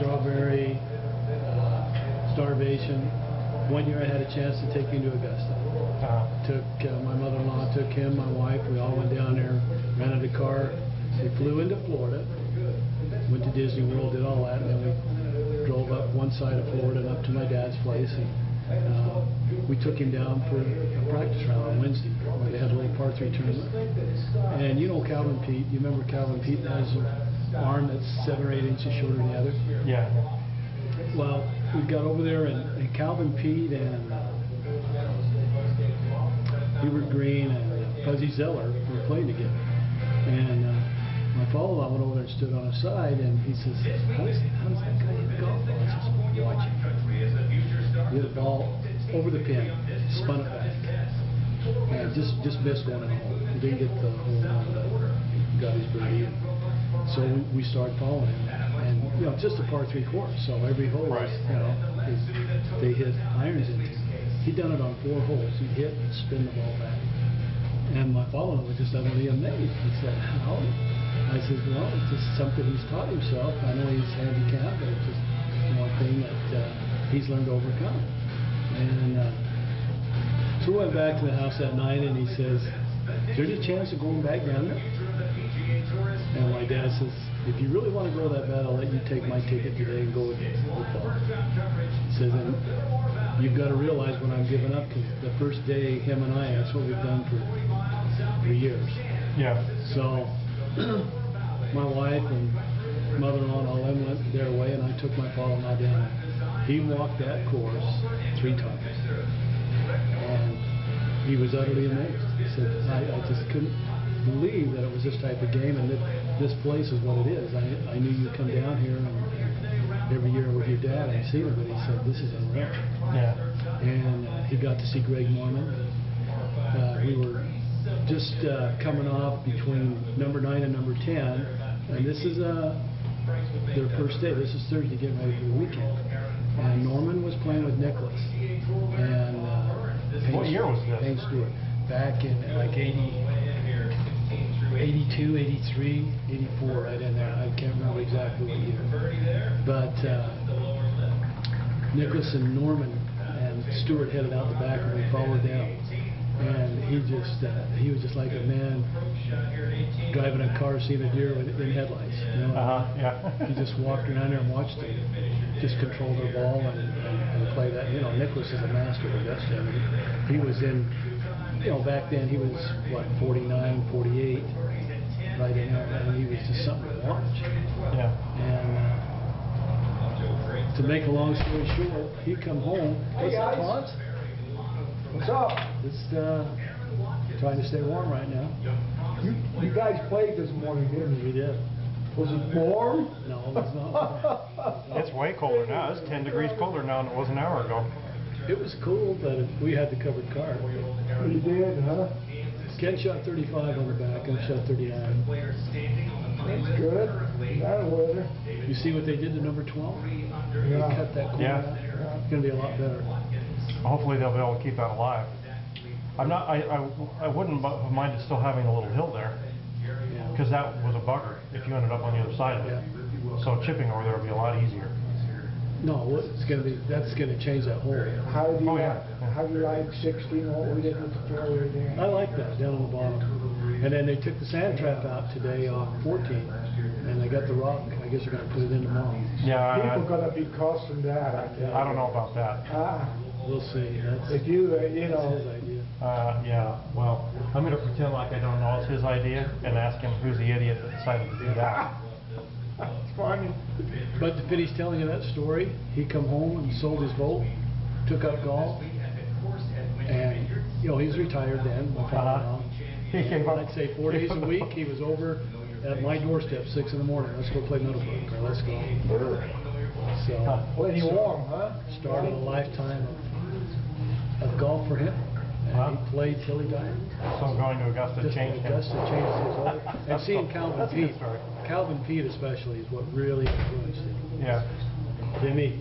strawberry, starvation. One year I had a chance to take him to Augusta. Took my mother-in-law, took him, my wife. We all went down there, rented a car. We flew into Florida, went to Disney World, did all that, and then we drove up one side of Florida and up to my dad's place. And we took him down for a practice round on Wednesday, where they had a little par 3 tournament. And you know Calvin Pete. You remember Calvin Pete has an arm that's 7 or 8 inches shorter than the other? Yeah. Well, we got over there, and Calvin Pete and Hubert Green and Fuzzy Zeller were playing together. And my father-in-law went over there and stood on his side, and he says, how does that guy hit the golf ball? I says, watch it. He hit the ball over the pin, spun it back, and just missed going in the hole. He didn't get the hole in, but got his birdie. So we started following him, and you know, just a par 3 course. So every hole, right. You know, they hit irons into. He'd done it on 4 holes. He'd hit and spin the ball back. And my father-in-law was just utterly amazed. He said, how? I said, well, it's just something he's taught himself. I know he's handicapped, but it's just one thing that he's learned to overcome. And so we went back to the house that night, and he says, is there any chance of going back down there? And my dad says, if you really want to go that bad, I'll let you take my ticket today and go with football. He says, and you've got to realize when I'm giving up, because the first day, him and I, that's what we've done for years. Yeah. So my wife and mother-in-law and all them went their way, and I took my father-in-law down. He walked that course 3 times, and he was utterly amazed. He said, I just couldn't believe that it was this type of game, and that this place is what it is. I knew you'd come down here and every year with your dad, I've seen it, but he said, this is unreal. Yeah. And he got to see Greg Norman. We were just coming off between number 9 and number 10, and this is their first day. This is Thursday, getting ready for the weekend. And Norman was playing with Nicholas. And what year was this? Payne Stewart. Back in like 82, 83, 84, right in there. I can't remember exactly what year. But Nicholas and Norman and Stewart headed out the back, and we followed them. And he was just like a man driving a car seeing a deer in headlights. You know? Yeah. He just walked around there and watched them just control their ball and play that. You know, Nicholas is a master of Augusta. I mean, he was in, you know, back then he was, what, 49, 48, right in there, and he was just something to watch. Yeah. And to make a long story short, he'd come home. Hey guys. What's up? Just trying to stay warm right now. You guys played this morning, didn't you? We did. Was it warm? No, it was not. It's way colder now. It's 10 degrees colder now than it was an hour ago. It was cool, but we had the covered car. You did, huh? Ken shot 35 on the back, and I shot 39. That's good. That'll weather. You see what they did to number 12? Yeah. They cut that corner out. Yeah. It's going to be a lot better. Hopefully they'll be able to keep that alive. I wouldn't have minded still having a little hill there, because that was a bugger if you ended up on the other side of it. Yeah. So chipping over there would be a lot easier. No, it's going to be. That's going to change that hole. How do you like 16? What we did with the fairway there? I like that down on the bottom. And then they took the sand trap out today off 14, and they got the rock. I guess they're going to put it in tomorrow. Yeah. People gonna be costing that. I don't know about that. We'll see. If you know. His idea. Yeah. Well, I'm going to pretend like I don't know it's his idea and ask him who's the idiot that decided to do that. It's funny. But to finish telling you that story, he come home and sold his boat, took up golf, and you know he's retired then. My father-in-law. I'd say 4 days a week he was over at my doorstep 6 in the morning. Let's go play Middlebrook, or let's go. So Plenty warm, huh? Started a lifetime of golf for him. And he played till he died. So going to Augusta changed him. Augusta changed his life. And seeing Calvin Pete, Calvin Pete especially, is what really influenced him. Yeah. To me.